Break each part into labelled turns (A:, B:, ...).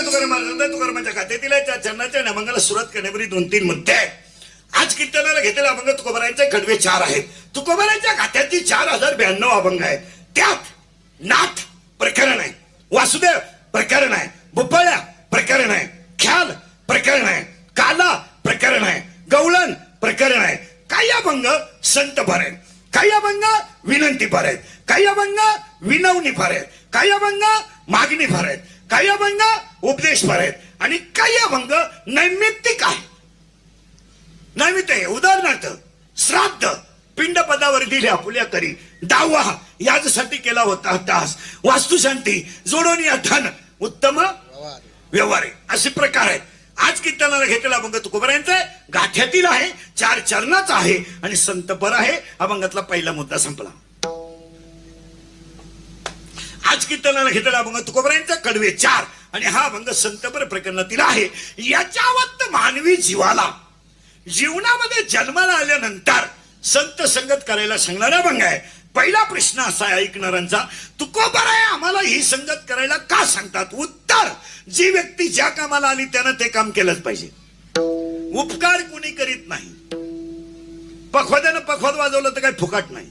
A: तुकारामाच्या खात्यातील त्या चरणाच्या अभंगाला सुरुवात करण्यापूर्वी 2-3 मुद्दे आहेत. आज कीर्तनाला घेतलेला अभंग तुकोबारायांचे कडवे 4 आहेत. तुकोबारायांच्या खात्याची 4092 अभंग आहेत. त्यात नाथ प्रकरण आहे, वासुदेव प्रकरण आहे, भुपाळ्या प्रकरण आहे, ख्याल प्रकरण आहे, काला प्रकरण आहे, गवळण प्रकरण आहे. काही अभंग संत भर आहेत, काही अभंग विनंती भर आहेत, काही अभंग विनवणी भर आहेत, काही अभंग मागणी भर आहेत, काही अभंग उपदेश भर आहेत आणि काही अभंग नैमित्तिक आहे. नैमित्त आहे. उदाहरणार्थ श्राद्ध पिंड पदावर दिल्या फुल्या करी, दावा याच्यासाठी केला होता तास, वास्तुशांती जोडून या धन उत्तम व्यवहार असे प्रकार आहेत. आज कीर्तनाला घेतलेला अभंग तुकोबारायांचा गाठ्यातील आहे, 4 चरणाचा आहे आणि संतपर आहे. अभंगातला पहिला मुद्दा संपला. आज कीर्तनाला घेतलेला अभंग तुकोबारायांचा कडवे 4 आणि हा अभंग संतपर प्रकरणातील आहे. याच्यावत मानवी जीवाला जीवनामध्ये जन्माला आल्यानंतर संत संगत करायला सांगणारा अभंग आहे. पहिला प्रश्न असा आहे ऐकणाऱ्यांचा, तुकोबाराय आम्हाला ही संगत करायला का सांगतात? उत्तर, जी व्यक्ती ज्या कामाला आली त्यानं ते काम केलंच पाहिजे. उपकार कोणी करीत नाही. पखवाद्यानं पखवाद वाजवलं तर काय फुकाट नाही,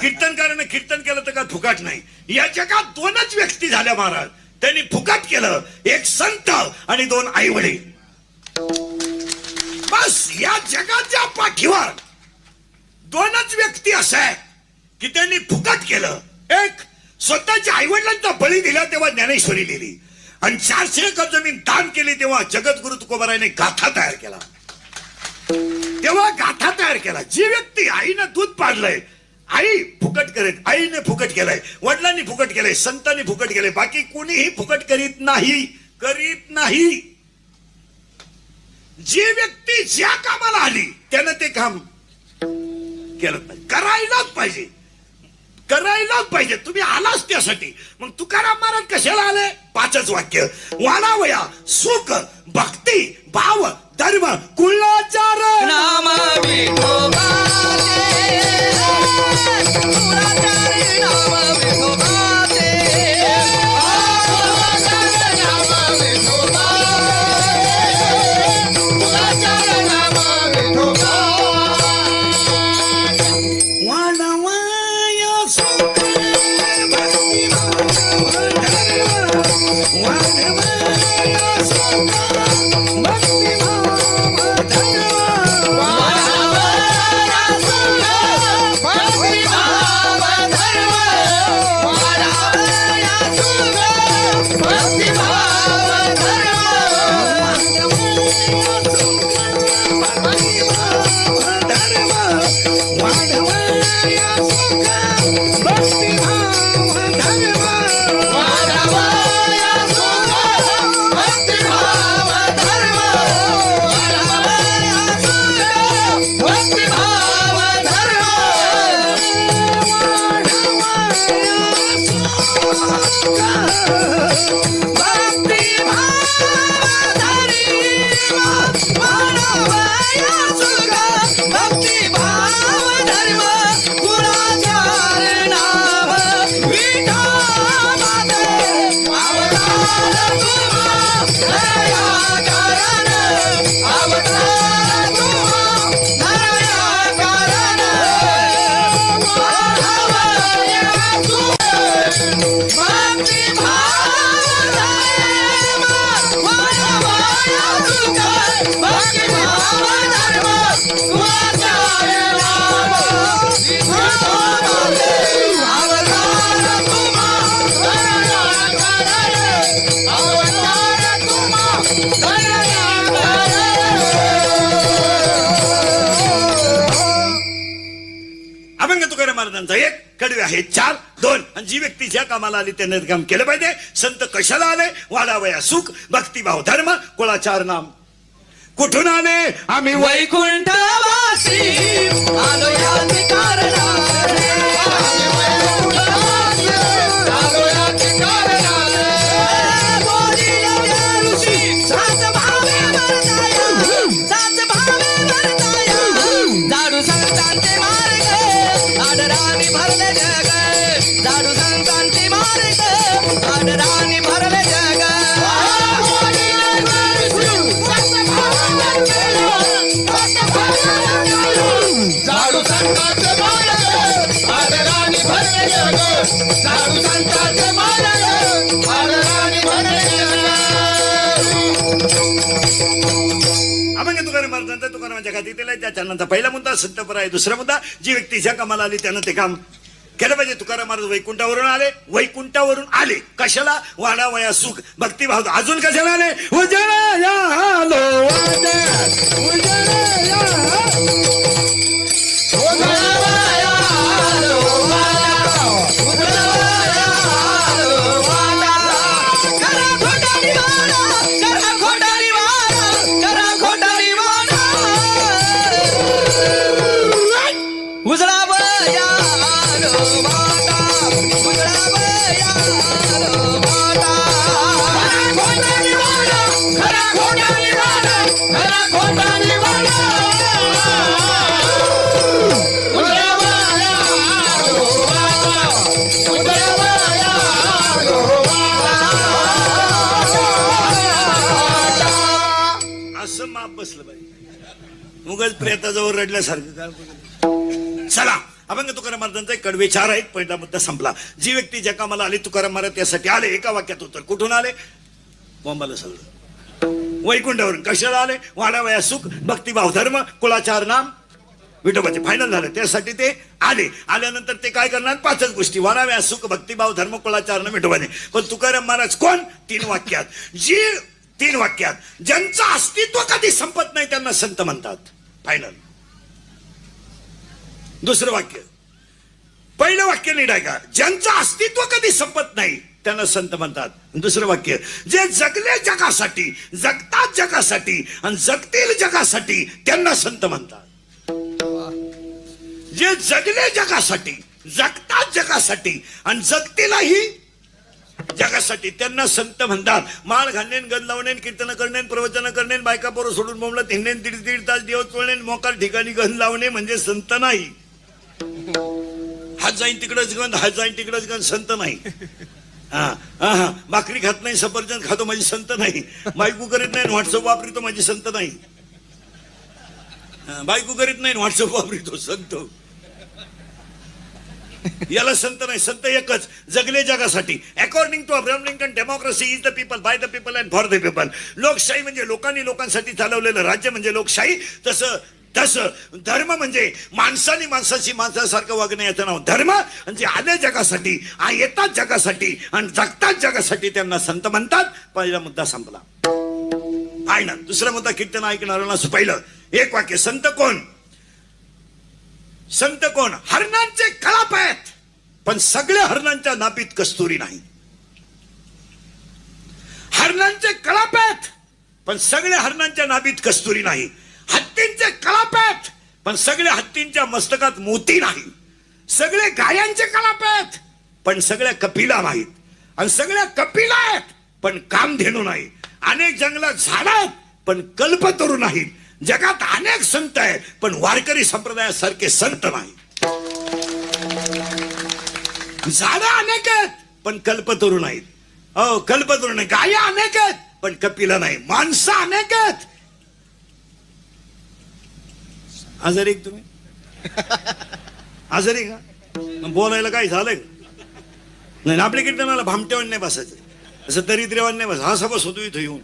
A: कीर्तनकारानं कीर्तन केलं तर काय फुकाट नाही. या जगात 2च व्यक्ती झाल्या महाराज, त्यांनी फुकाट केलं, एक संत आणि 2 आईवडील. बस या जगाच्या पाठीवर 2च व्यक्ती असा आहे की त्यांनी फुकट केलं. एक स्वतःच्या आईवडिलांचा बळी दिला तेव्हा ज्ञानेश्वरी लिहिली आणि 400 एकर जमीन दान केली तेव्हा जगद्गुरु तुकोबारायाने गाथा तयार केला. जी व्यक्ती आईनं दूध पाडलंय, आई फुकट करेत, आईने फुकट केलंय, वडिलांनी फुकट केलंय, संतांनी फुकट केलंय, बाकी कोणीही फुकट करीत नाही. जी व्यक्ती ज्या कामाला आली त्यानं ते काम केलं पाहिजे, करायलाच पाहिजे. तुम्ही आलाच त्यासाठी. मग तुकाराम महाराज कशाला आले? 5च वाक्य, वाणावया सुख भक्ती भाव धर्म कुळाचार
B: नाम विठोबाचे, कुळाचार नाम विठोबाचे, नाम विठोबाचे, कुळाचार नाम विठोबाचे.
A: वाणावया सुख भक्ती वाणावया सुख भक्ती एक कडवे आहे 4, 2 आणि जी व्यक्ती ज्या कामाला आली त्याने काम केलं पाहिजे. संत कशाला आले? वाढावया सुख भक्तिभाव धर्म कुळाचार नाम. कुठून आले? आम्ही
B: वैकुंठवासी आलो याचे कारणाने, आलो याचे कारणाने, बोलिले ऋषी सात भावे वर्ताया, जाडू संतांचे मार्ग आदराने भरले जग, जाडू संतांचे मार्ग आदराने भरले जग. जग साधू संतांचे मार्ग आदराने भरले जग.
A: अभंग तुकाराम महाराजांचा तुकारामाच्या खात्यातील आहे. त्या चरणांचा पहिला मुद्दा संतपर आहे. दुसरा मुद्दा जी व्यक्ती ज्या कामाला आली त्यानं ते काम केलं पाहिजे. तुकाराम महाराज वैकुंठावरून आले. वैकुंठावरून आले कशाला? वाडा वया सुख भक्तिभाव. अजून कशाला आले? उजळया आलो वाड्यात, उजळया
B: उजळवाया आलो वाडा, उजळवाया आलो वाडा. करा खोटारी वाडा, करा खोटारी वाडा, करा खोटारी वाडा. उजळावया आलो वाडा, उजळावया आलो वाडा. करा खोटारी वाडा, करा खोटारी वाडा, करा खोटारी वाडा.
A: असं माप बसलं पाहिजे. उगाच प्रेताजवळ रडल्यासारखं काय. चला अभंग तुकाराम महाराजांचा कडवे चार आहेत. पहिला मुद्दा संपला. जी व्यक्ती ज्या कामाला आली तुकाराम महाराज त्यासाठी आले. एका वाक्यात उत्तर. कुठून आले? बोंबाला सगळं. वैकुंठावरून. कशाला आले? वाडावया सुख भक्तिभाव धर्म कुळाचार नाम विठोबाचे फायनल झालं. त्यासाठी ते आले. आल्यानंतर ते काय करणार? पाचच गोष्टी. वाडाव्या सुख भक्तिभाव धर्म कुळाचार नाम विठोबाने. पण तुकाराम महाराज कोण? 3 वाक्यात. जी 3 वाक्यात ज्यांचं अस्तित्व कधी संपत नाही त्यांना संत म्हणतात. फायनल. दुसरं वाक्य. पहिलं वाक्य नीट आहे का? ज्यांचं अस्तित्व कधी संपत नाही त्यांना संत म्हणतात. दुसरं वाक्य. जे जगले जगासाठी, जगतात जगासाठी आणि जगतील जगासाठी त्यांना संत म्हणतात. जे जगले जगासाठी, जगतात जगासाठी आणि जगतीलही जगासाठी त्यांना संत म्हणतात. माळ घालणे, गद लावणे, कीर्तन करणे, प्रवचन करणे, बायका पोरं सोडून बोंबलत हिंडणे, दीड तास दिवस चोळणे, मोकार ठिकाणी गंध लावणे म्हणजे संत नाही. हात जाईन तिकडच गंध, हात जाईन तिकडच गंध संत नाही. हा भाकरी खात नाही, सफरचंद खातो माझी संत नाही. बायको करीत नाही, व्हॉट्सअप वापरतो माझी संत नाही. बायको करीत नाही, व्हॉट्सअप वापरतो संत. याला संत नाही. संत एकच. जगले जगासाठी. According to Abraham Lincoln democracy is the people, by the people and for the people. लोकशाही म्हणजे लोकांनी लोकांसाठी चालवलेलं राज्य म्हणजे लोकशाही. तसं धर्म म्हणजे माणसाने माणसाची माणसासारखं वागणं याचं नाव धर्म. म्हणजे आले जगासाठी, येतात जगासाठी आणि जगतात जगासाठी त्यांना संत म्हणतात. पहिला मुद्दा संपला. आहे ना. दुसरा मुद्दा कीर्तन ऐकणाऱ्यांना पहिलं एक वाक्य. संत कोण? संत कोण? हरणांचे कळप आहेत पण सगळ्या हरणांच्या नापीत कस्तुरी नाही. हरणांचे कळप आहेत पण सगळ्या हरणांच्या नाभीत कस्तुरी नाही. हत्तींचे कळप आहेत पण सगळ्या हत्तींच्या मस्तकात मोती नाही. सगळे गायांचे कळप आहेत पण सगळ्या कपिला नाहीत. आणि सगळ्या कपिला आहेत पण कामधेनू नाही. अनेक जंगलात झाड आहेत पण कल्पतरू नाहीत. जगात अनेक संत आहेत पण वारकरी संप्रदायासारखे संत नाही. झाडं अनेक आहेत पण कल्पतरू नाहीत. हो, कल्पतरू नाही. गाया अनेक आहेत पण कपिला नाही. माणसं अनेक आहेत. आजारी का तुम्ही? आजारी का? बोलायला काय झालंय? नाही. आपल्या कीर्तनाला भामटेवान नाही बसायचं. असं दरिद्रेवान नाही बस. हा सबस होतो इथं येऊन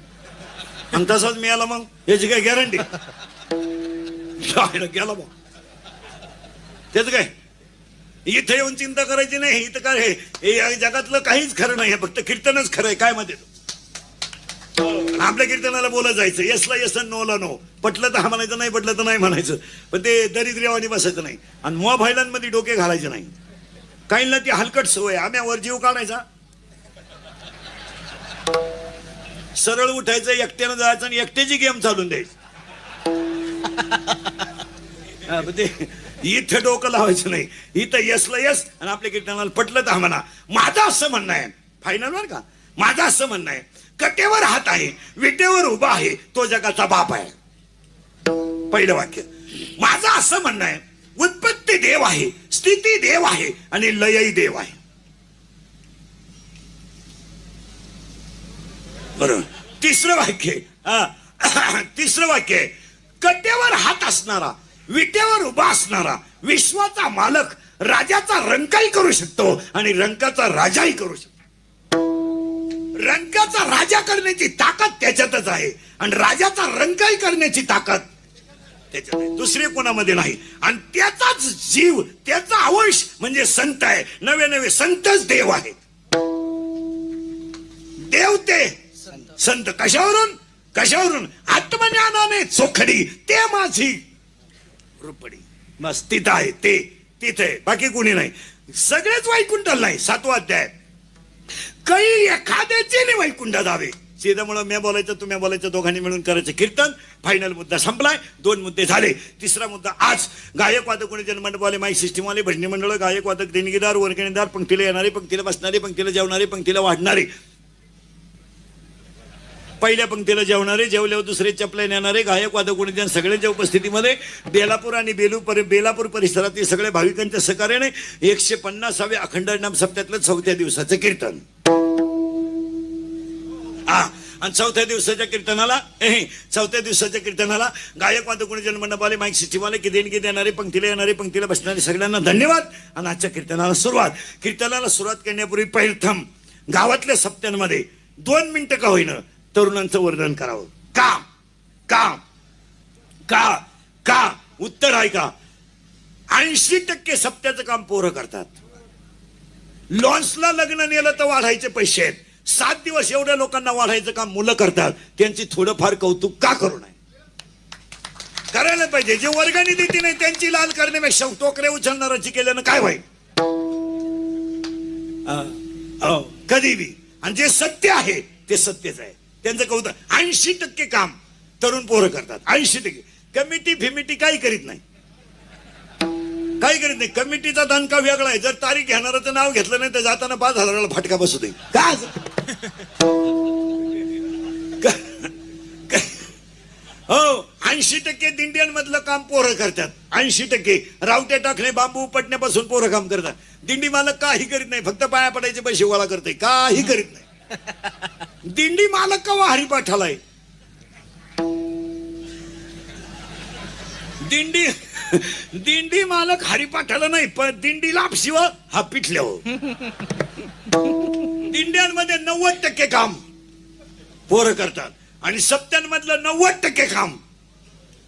A: आणि तसाच मिळाला मग याची काय गॅरंटी? गेला मग त्याच काय? इथे येऊन चिंता करायची नाही. इथं काय हे या जगातलं काहीच खरं नाही. फक्त कीर्तनच खरं आहे. काय मध्ये आपल्या कीर्तनाला बोलत जायचं. यसला यस, नोला नो. पटलं तर हा म्हणायचं, नाही पटलं तर नाही म्हणायचं. पण ते दरिद्र्यावानी बसायचं नाही. आणि मोबाईलांमध्ये डोके घालायचे नाही. काहींना ती हलकट सवय. आम्ही जीव काढायचा, सरळ उठायचं, एकट्यानं जायचं आणि एकट्याची गेम चालून द्यायची. ते इथं डोकं लावायचं नाही. इथं यसला यस आणि आपल्या कीर्तनाला पटलं तर हा म्हणा. माझं असं म्हणणं आहे. फायनल बर का? माझं असं म्हणणं आहे. कटेवर हात आहे, विटेवर उभा आहे, तो जगाचा बाप आहे. पहिलं वाक्य. माझं असं म्हणणं आहे. उत्पत्ती देव आहे, स्थिती देव आहे आणि लयही देव आहे. बरोबर. तिसरं वाक्य. तिसरं वाक्य. कटेवर हात असणारा, विटेवर उभा असणारा, विश्वाचा मालक, राजाचा रंकाही करू शकतो आणि रंकाचा राजाही करू शकतो. रंकाचा राजा करण्याची ताकद त्याच्यातच आहे आणि राजाचा रंकाही करण्याची ताकद त्याच्यात आहे, दुसरे कोणामध्ये नाही. आणि त्याचाच जीव, त्याचा अंश म्हणजे संत आहे. नवे नवे संतच देव आहेत. देव ते संत कशावरून? कशावरून? आत्मज्ञानाने चोखडी ते माझी रुपडी. बस तिथं आहे, ते तिथे, बाकी कोणी नाही. सगळेच वैकुंठाला नाही. 7वा अध्याय. काही एखाद्याचे नाही वैकुंठ जावे. सीधामुळे मी बोलायचं, तुम्ही बोलायचं, दोघांनी मिळून करायचं कीर्तन. फायनल मुद्दा संपलाय. 2 मुद्दे झाले. तिसरा मुद्दा आज गायक वादक कोणी जनमंडपवाले, माईक सिस्टीमवाले, भजनी मंडळ, गायक वादक, देणगीदार, वर्गणीदार, पंक्तीला येणारे, पंक्तीला बसणारे, पंक्तीला जेवणारे, पंक्तीला वाढणारे, पहिल्या पंक्तीला जेवणारे, जेवल्यावर दुसरे चपले नेणारे, गायक वादक कोणी जन सगळ्यांच्या उपस्थितीमध्ये बेलापूर आणि बेलापूर परिसरातील सगळ्या भाविकांच्या सहकार्याने 150व्या अखंड नाम सप्त्यातलं 4थ्या दिवसाचं कीर्तन. आणि 4थ्या दिवसाच्या कीर्तनाला गायक वादक कोणी जनमंडपाले, माईक सिस्टीमवाले, की देणगी देणारे, पंक्तीला येणारे, पंक्तीला बसणारे सगळ्यांना धन्यवाद. आणि आजच्या कीर्तनाला सुरुवात करण्यापूर्वी प्रथम गावातल्या सप्त्यांमध्ये 2 मिनिटं का होईना तरुणांचं वर्णन करावं. का का का का उत्तर आहे का? 80% सप्त्याचं काम पोरं करतात. लॉन्सला लग्न नेलं तर वाढायचे पैसे आहेत. 7 दिवस एवढ्या लोकांना वाढायचं काम मुलं करतात. त्यांची थोडंफार कौतुक का करू नये? करायला पाहिजे. जे वर्गणी देते नाही त्यांची लाल करण्यापेक्षा टोकरे उचलणाराची केल्यानं काय वाईट? कधी बी. आणि जे सत्य आहे ते सत्यच आहे. त्यांचं कौतुक. 80% काम तरुण पोरं करतात. 80%. कमिटी फिमिटी काही करीत नाही. काही करीत नाही. कमिटीचा दणका वेगळा आहे. जर तारीख घेणाराचं नाव घेतलं नाही तर जाताना 5,000ला फटका बसू दे. का? हो, 80% दिंड्यांमधलं काम पोरं करतात. 80% रावटे टाकणे, बांबू उपटण्यापासून पोरं काम करतात. दिंडी मालक काही करीत नाही. फक्त पाया पडायचे पैसे गोळा करते. काही करीत नाही. दिंडी मालक का हरिपाठालाय? दिंडी मालक हरिपाठाला नाही, पण दिंडीला शिव हा पिठल्या हो. दिंड्यांमध्ये 90% काम पोरं करतात आणि सप्त्यांमधलं 90% काम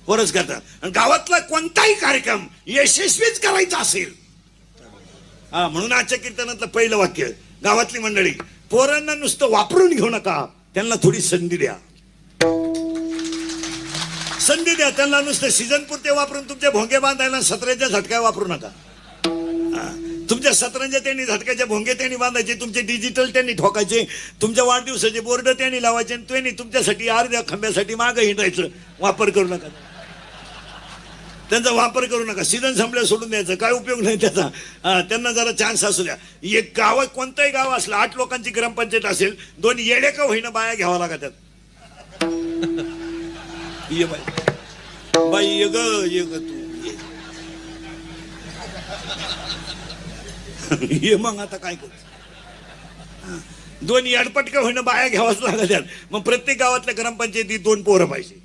A: पोरच करतात. आणि गावातला कोणताही कार्यक्रम यशस्वीच करायचा असेल, म्हणून आजच्या कीर्तनातलं पहिलं वाक्य, गावातली मंडळी पोरांना नुसतं वापरून घेऊ नका, त्यांना थोडी संधी द्या. संधी द्या त्यांना. नुसतं सीझन पुरते वापरून तुमचे भोंगे बांधायला सतराच्या झटक्या वापरू नका. तुमच्या सतरांच्या त्यांनी झटक्याचे भोंगे त्यांनी बांधायचे, तुमचे डिजिटल त्यांनी ठोकायचे, तुमच्या वाढदिवसाचे बोर्ड त्यांनी लावायचे, त्यांनी तुमच्यासाठी अर्ध्या खांब्यासाठी मागं हिंडायचं. वापर करू नका त्यांचा. वापर करू नका. सीझन संपल्या सोडून द्यायचं. काय उपयोग नाही त्याचा. त्यांना जरा चान्स असू द्या. एक गाव, कोणतंही गाव असलं, 8 लोकांची ग्रामपंचायत असेल, 2 येडे का होईना बाया घ्यावा लागतात. ये बाई ये ग तू ये. मग आता काय करू? 2 येडपटका होईना बाया घ्यावाच लागतात. मग प्रत्येक गावातल्या ग्रामपंचायतीत 2 पोरं पाहिजेत.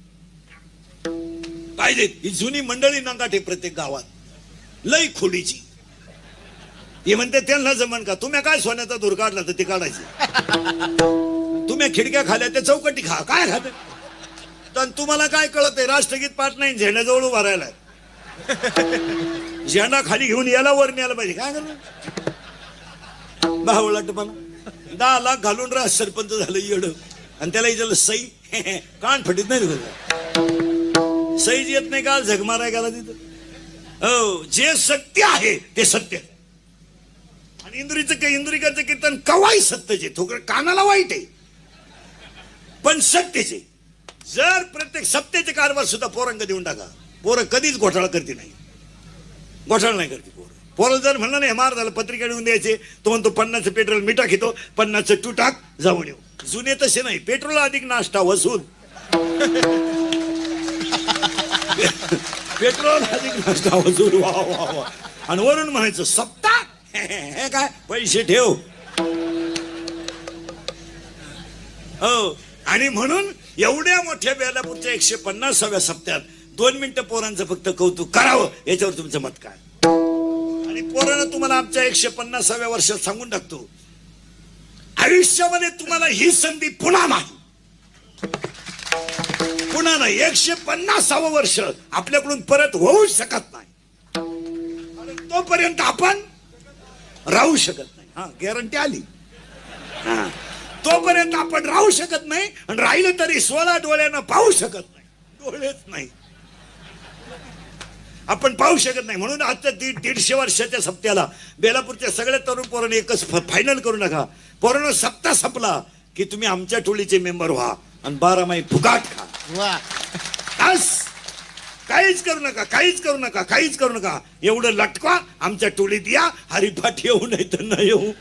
A: ही जुनी मंडळी नांगाठे प्रत्येक गावात लई खोडीची. हे म्हणते त्यांना जमन का? तुम्ही काय सोन्याचा धूर काढला तर ते काढायचे. तुम्ही खिडक्या खाल्या ते चौकटी खा. काय खात? तर तुम्हाला काय कळत आहे? राष्ट्रगीत पाठ नाही, झेंड्याजवळ उभा राहिलाय. झेंडा खाली घेऊन याला वर न्यायला पाहिजे. काय करू? बावळटपणा. 10 लाख घालून सरपंच झालं येड. आणि त्याला इथलं सई कान फटीत नाही. सईज येत नाही का? झग माराय गेला तिथं. हो, जे सत्य आहे ते सत्य. आणि इंदुरीकरचं कीर्तन कवाई सत्यचे. थोडं कानाला वाईट आहे पण सत्यचे. जर प्रत्येक सत्याचे कारभार सुद्धा पोरांक देऊन टाका. पोरं कधीच घोटाळा करते नाही. घोटाळा नाही करते पोरं. पोरं जर म्हणलं नाही मार झालं, पत्रिका देऊन द्यायचे. तो म्हणतो 50 पेट्रोल मिठा घेतो, 50 तू टाक, जाऊन येऊ. जुने तसे नाही. पेट्रोल अधिक नाश्ता वसूल. पेट्रोल अधिक नाश्ता वसूल. वा वा वा. आणि वरून म्हणायचं सप्ता हे काय पैसे ठेव. हो. आणि म्हणून एवढ्या मोठ्या बेलापूरच्या 150व्या सप्त्यात 2 मिनिटं पोरांचं फक्त कौतुक करावं. याच्यावर तुमचं मत काय? आणि आणि पोरानं तुम्हाला आमच्या 150व्या वर्षात सांगून टाकतो, आयुष्यामध्ये तुम्हाला ही संधी पुन्हा नाही, पुन्हा नाही. 150वं वर्ष आपल्याकडून परत होऊ शकत नाही. आणि तोपर्यंत आपण राहू शकत नाही. हा, गॅरंटी आली. हा, तोपर्यंत आपण राहू शकत नाही, आणि राहिलं तरी 16 डोळ्यानं पाहू शकत नाही. डोळेच नाही, आपण पाहू शकत नाही. म्हणून आजच्या 150 वर्षाच्या सप्त्याला बेलापूरच्या सगळ्या तरुण पोरांनी एकच फायनल करू नका. पोरांनो, सप्ताह संपला की तुम्ही आमच्या टोळीचे मेंबर व्हा आणि 12 माही फुगाट खा. बस, काहीच करू नका, काहीच करू नका, काहीच करू नका. एवढं लटका, आमच्या टोळीत या. हरिपाठ येऊ नाही तर न येऊ.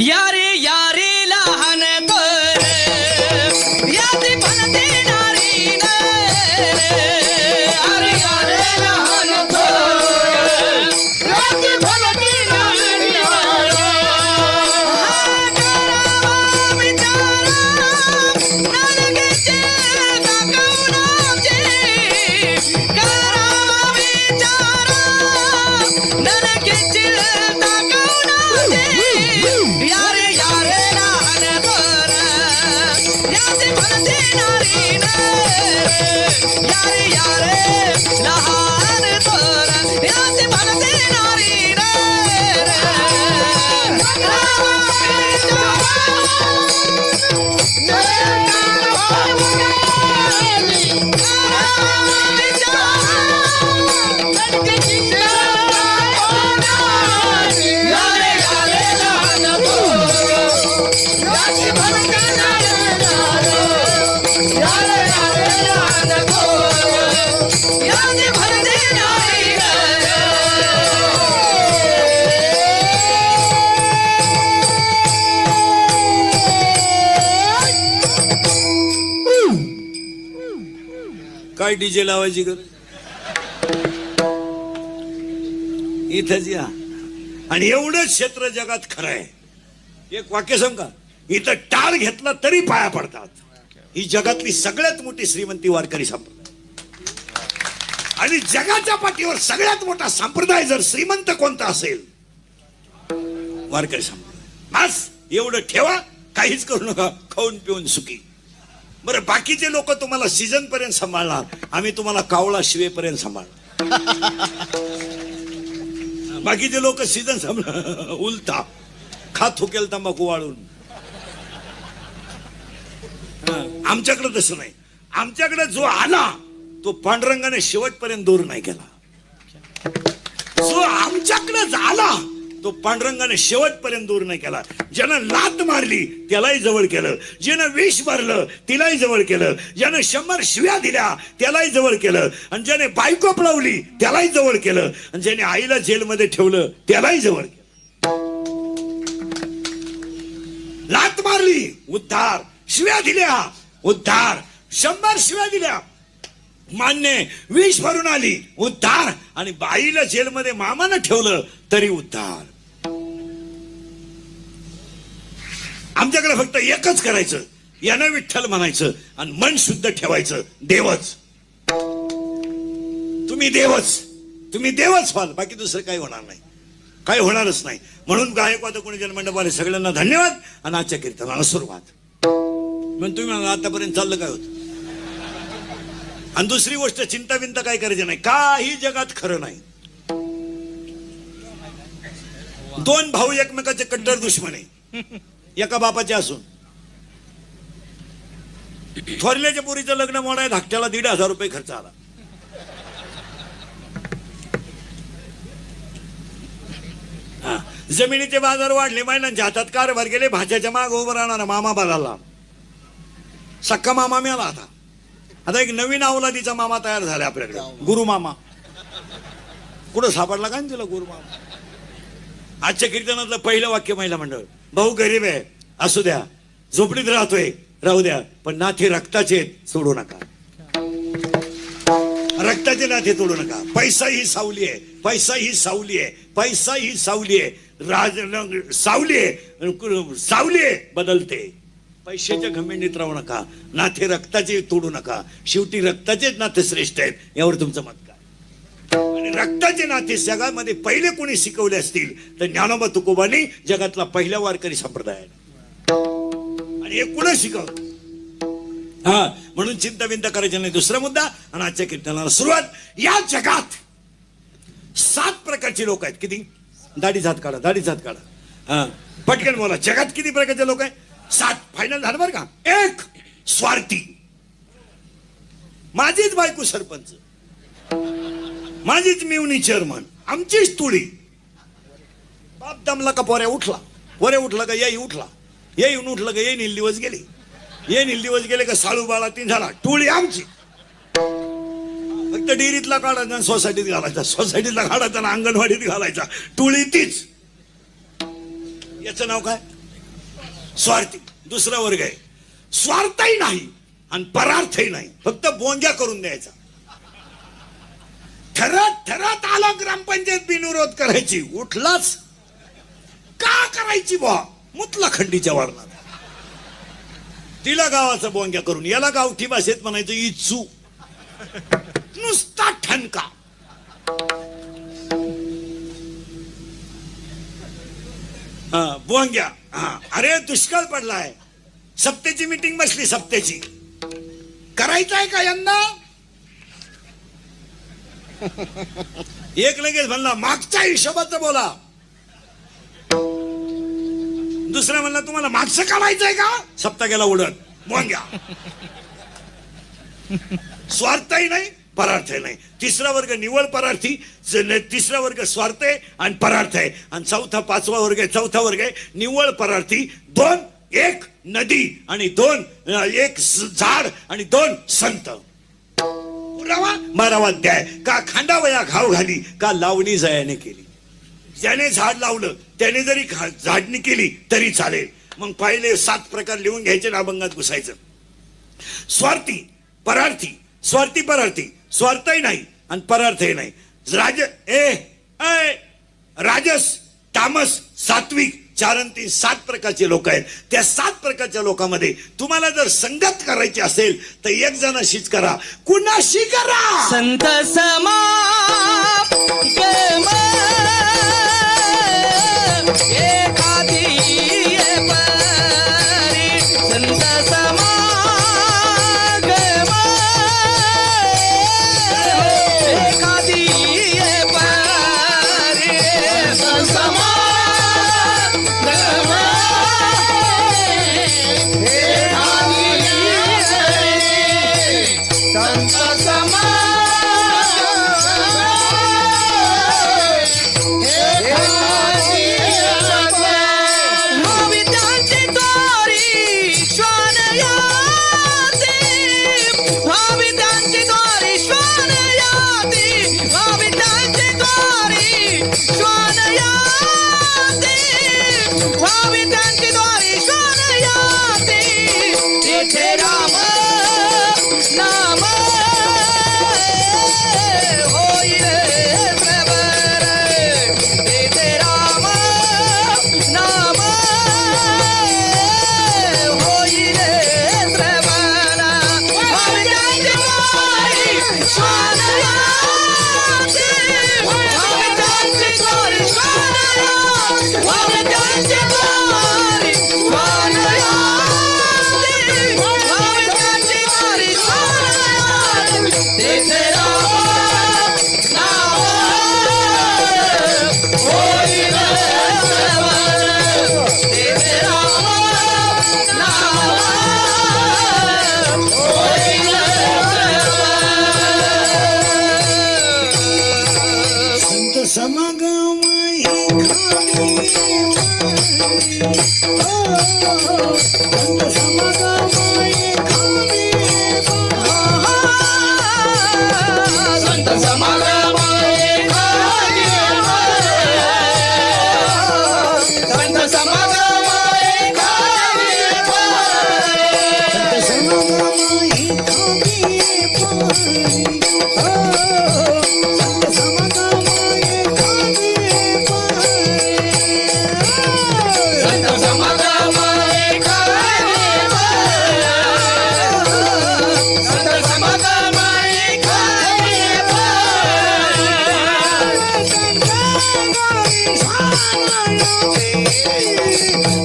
B: यारे यारे लहान कर यादी बनते नारी न. अरे यारे लहान कर यादी बनते नारी न. करावा विचारा नरकेचे दाखवण्याचे. करावा विचारा नरकेचे दाखवण्याचे. यारे यारे लहान कर यादी बनते नारी न. यारे यारे लहान कर यादी बनते नारी न.
A: काय डीजे लावायची गरज, इथंच या. आणि एवढंच क्षेत्र जगात खरं आहे. एक वाक्य सांग का, इथं टाळ घेतला तरी पाया पडतात. ही जगातली सगळ्यात मोठी श्रीमंती वारकरी संप्रदाय. आणि जगाच्या पाठीवर सगळ्यात मोठा संप्रदाय जर श्रीमंत कोणता असेल, वारकरी संप्रदाय. बस एवढं ठेवा, काहीच करू नका, खाऊन पिऊन सुखी. बरं, बाकीचे लोक तुम्हाला सीझन पर्यंत सांभाळणार, आम्ही तुम्हाला कावळा शिवेपर्यंत सांभाळणार. बाकीचे लोक सीझन सांभाळ उलटा खात थुकेल तंबाखू वाळून. आमच्याकडे तसं नाही. आमच्याकडे जो आला तो पांडुरंगाने शेवटपर्यंत दूर नाही केला. जो आमच्याकडे आला तो पांडुरंगाने शेवटपर्यंत दूर नाही केला. ज्यानं लात मारली त्यालाही जवळ केलं, ज्यानं विष भरलं तिलाही जवळ केलं, ज्यानं 100 शिव्या दिल्या त्यालाही जवळ केलं, आणि ज्याने बायको पळवली त्यालाही जवळ केलं, आणि ज्याने आईला जेलमध्ये ठेवलं त्यालाही जवळ केलं. लात मारली उद्धार, शिव्या दिल्या उद्धार, 100 शिव्या दिल्या मान्य, विष भरून आली उद्धार, आणि बाईला जेलमध्ये मामानं ठेवलं तरी उद्धार. आमच्याकडे फक्त एकच करायचं, यानं विठ्ठल म्हणायचं आणि मन शुद्ध ठेवायचं. देवच, तुम्ही देवच, तुम्ही देवच व्हाल, बाकी दुसरं काही होणार नाही, काही होणारच नाही. म्हणून गायकवाद कोणी जनमंडपाने सगळ्यांना धन्यवाद आणि आजच्या कीर्तनाला सुरुवात. म्हणून तुम्ही म्हणाल आतापर्यंत चाललं काय होतं. आणि दुसरी गोष्ट, चिंता बिंता काय करायची नाही, काही जगात खरं नाही. 2 भाऊ एकमेकाचे कट्टर दुश्मन आहे, एका बापाचे असून. थोरल्याच्या पोरीचं लग्न मोडाय धाकट्याला 1,500 रुपये खर्च आला. जमिनीचे बाजार वाढले, महिलांच्या हातात कारभार गेले, भाज्याच्या माग उभं राहणारा मामा बदलला, सक्का मामा मिळाला. आता एक नवीन अवलादीचा मामा तयार झाला आपल्याकडे, गुरु मामा. कुठं सापडला का तिला गुरु मामा. आजच्या कीर्तनातलं पहिलं वाक्य महिला मंडळ, भाऊ गरीब आहे असू द्या, झोपडीत राहतोय राहू द्या, पण नाते रक्ताचे सोडू नका. रक्ताचे नाते तोडू नका. पैसा ही सावली आहे, पैसा ही सावली आहे, पैसा ही सावली आहे, सावली आहे, सावली आहे बदलते. पैशाच्या घमेंडीत राहू नका, नाते रक्ताचे तोडू नका. शेवटी रक्ताचेच नाते श्रेष्ठ आहेत. यावर तुमचं मत काय. रक्ताचे नाते जगामध्ये पहिले कोणी शिकवले असतील तर ज्ञानोबा तुकोबांनी जगातला पहिला वारकरी संप्रदाय आहे. आणि हे कुणा शिकवलं? हा, म्हणून चिंता बिंता करायची नाही. दुसरा मुद्दा आणि आजच्या कीर्तनाला सुरुवात. या जगात 7 प्रकारचे लोक आहेत. किती? दाढीच हात काढा, दाढीच हात काढा. हा, पटकन बोला. जगात किती प्रकारचे लोक आहेत? 7. फायनल झालं बरं का? 1 स्वार्थी. माझीच बायको सरपंच, माझीच मिवणी चेअरमन, आमचीच तुळी. बाप दमला का पोऱ्या उठला, पोऱ्या उठला का येई उठला, येऊन उठलं का येई दिवस गेले, ये दिवस गेले का साळू बाळा 3 झाला. टोळी आमची. फक्त डेअरीतला काढायचा, सोसायटीत घालायचा, सोसायटीतला काढायचा ना अंगणवाडीत घालायचा. टोळी तीच. याचं नाव काय? स्वार्थी. दुसरा वर्ग आहे स्वार्थही नाही आणि परार्थही नाही, फक्त बोंग्या करून द्यायचा. ठरत आला ग्रामपंचायत बिनविरोध करायची, उठलाच का करायची बा, मुतला खंडीच्या वारणात. तिला गावाचा बोंग्या करून, याला गावठी भाषेत म्हणायचं इचू. नुसता ठणका. बोंग्या. अरे दुष्काळ पडलाय, सप्तेची मीटिंग बसली, सप्तेची. करायचं आहे का यंदा? एक लगेच म्हणला मागच्या हिशोबाचं बोला. दुसरा म्हणला तुम्हाला मागचं काढायचंय का? सप्ताह गेला उडत. बोंग्या. स्वार्थही नाही, परार्थही नाही. तिसरा वर्ग निव्वळ परार्थी, तिसरा वर्ग स्वार्थ आहे आणि परार्थ आहे, आणि चौथा 5वा वर्ग आहे, चौथा वर्ग आहे निव्वळ परार्थी. 2, 1 नदी आणि 2, 1 झाड आणि 2 संत. मारावा द्याय का खांडावया घाव घाली का लावणी जयाने केली. ज्याने झाड लावलं त्याने जरी झाडणी केली तरी चालेल. मग पहिले 7 प्रकार लिहून घ्यायचे ना अभंगात घुसायचं. स्वार्थी, परार्थी, स्वार्थी, परार्थी. स्वार्थही नाही आणि परार्थही नाही. राजस, तामस, सात्विक, 4 आणि 3 7 प्रकारचे लोक आहेत. त्या 7 प्रकारच्या लोकांमध्ये तुम्हाला जर संगत करायची असेल तर एक जणाशीच करा. कुणाशी करा?
B: संत समागम एखादी परी. संत समागम एखादी परी.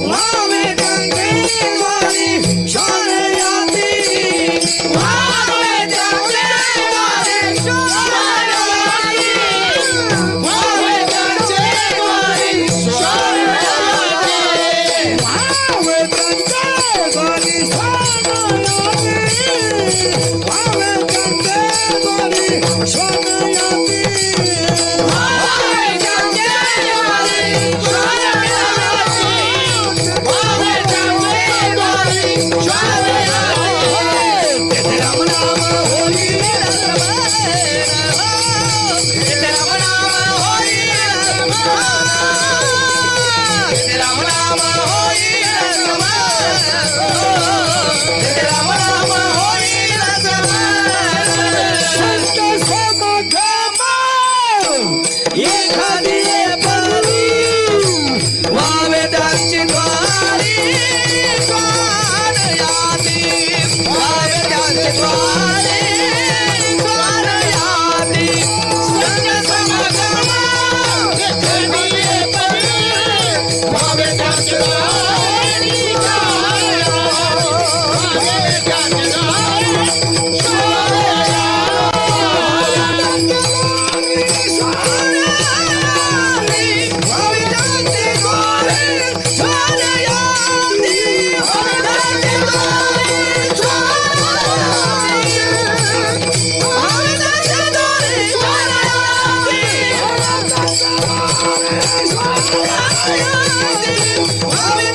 B: वावे गंगे वाली शौर्याती वावे गंगे वाली शौर्याती वावे गंगे वाली शौर्याती वावे गंगे वाली शौर्याती वावे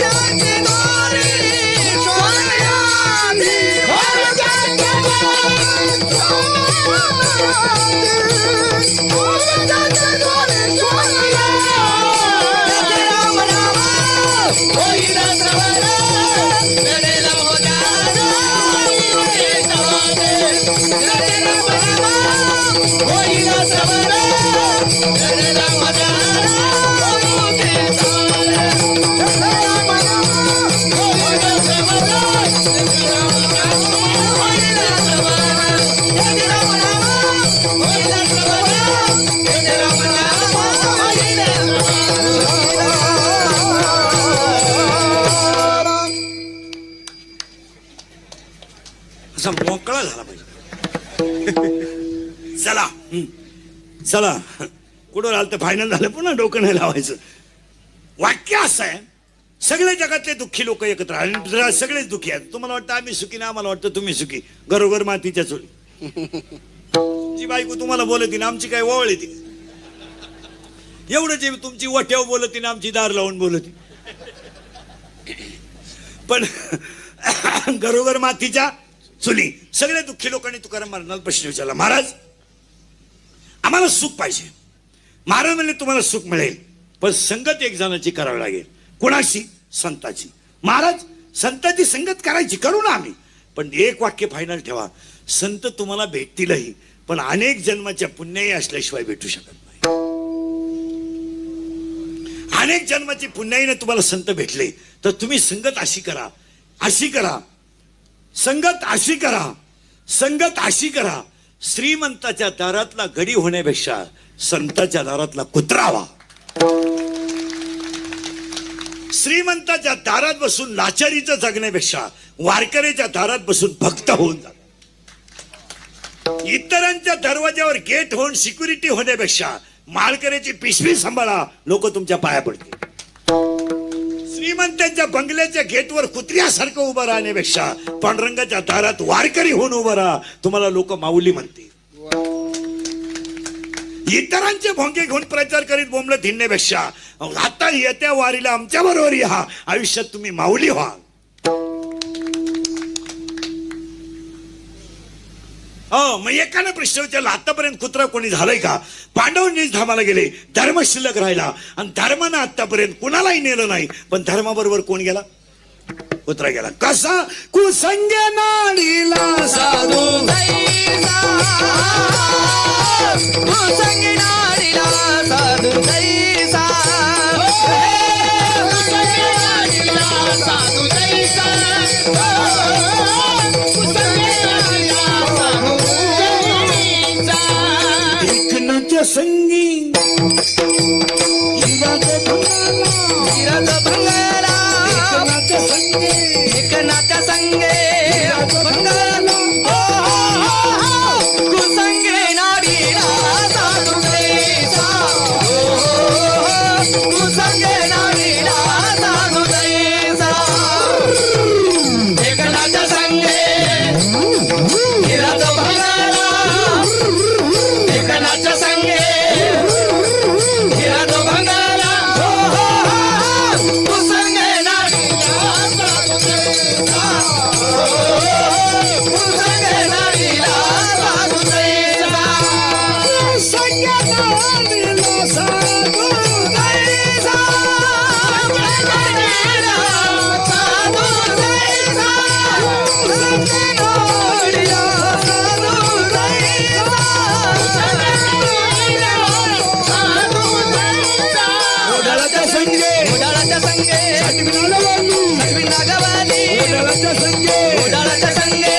B: गंगे वाली शौर्याती
A: असा मोकळा झाला पाहिजे. चला चला कुठं राहिलं तर फायनल झालं पुन्हा डोकं नाही लावायचं. वाक्य असं आहे, सगळे जगातले दुःखी लोक एकत्र आणि सगळेच दुःखी आहेत. तुम्हाला वाटतं आम्ही सुखी ना, आम्हाला वाटतं तुम्ही सुखी. घरोघर मातीच्या चोळी. जी बायको तुम्हाला बोलती ना, आमची काय ओवळ येते. एवढं जे तुमची वट्याव बोलती ना, आमची दार लावून बोलती. पण घरोघर मातीच्या चुली. सगळे दुःखी लोकांनी तुकाराम महाराजांना प्रश्न विचारला, महाराज आम्हाला सुख पाहिजे. महाराज म्हणले तुम्हाला सुख मिळेल, पण संगत एक जणाची करावी लागेल. कोणाशी? संताची. महाराज संताची संगत करायची, करू ना आम्ही, पण एक वाक्य फायनल ठेवा, संत तुम्हाला भेटतीलही, पण अनेक जन्माच्या पुण्याही असल्याशिवाय भेटू शकत नाही. अनेक जन्माची पुण्याईने तुम्हाला संत भेटले तर तुम्ही संगत अशी करा, अशी करा, संगत अशी करा, संगत अशी करा. श्रीमंताच्या दारातला गडी होण्यापेक्षा संताच्या दारातला कुत्रा व्हा. श्रीमंताच्या दारात बसून लाचारीचं जगण्यापेक्षा वारकऱ्याच्या दारात बसून भक्त होऊन जा. इतरांच्या दरवाज्यावर गेट होऊन सिक्युरिटी होण्यापेक्षा माळकऱ्याची पिशवी सांभाळा, लोक तुमच्या पाया पडतील. श्रीमंतांच्या बंगल्याच्या गेटवर कुत्र्यासारखं उभं राहण्यापेक्षा पांडुरंगाच्या दारात वारकरी होऊन उभं राहा, तुम्हाला लोक माऊली म्हणतील. इतरांचे भोंगे घेऊन प्रचार करीत बोंबलत हिंडण्यापेक्षा आता येत्या वारीला आमच्या बरोबर या, आयुष्यात तुम्ही माऊली व्हा. मग एकाने प्रश्न विचारला, आतापर्यंत कुत्रा कोणी झालंय का? पांडव निज धामाला गेले, धर्म शिल्लक राहिला, आणि धर्मानं आतापर्यंत कुणालाही नेलं नाही, पण धर्माबरोबर कोण गेला? कुत्रा गेला. कसा? कुसंग नाडीला साधू
B: जैसा कुसंग नाडीला साधू जैसा कुसंग नाडीला साधू जैसा कुसंग नाडीला साधू जैसा
A: देखण्याच्या संगी जीवाचे
B: गिरज भंगाला एकनाथच्या संगे भंगाला कुसंगे नाडीला साधू जैसा कुसंगे नाडीला साधू जैसा एकनाथच्या संगे गिरज भंगाला एकनाथच्या संगे गिरज भंगाला कुसंगे नाडीला साधू जैसा कुसंगे नाडीला साधू जैसा घोडाळाच्या संगे नागवाली घोडाळाच्या संगे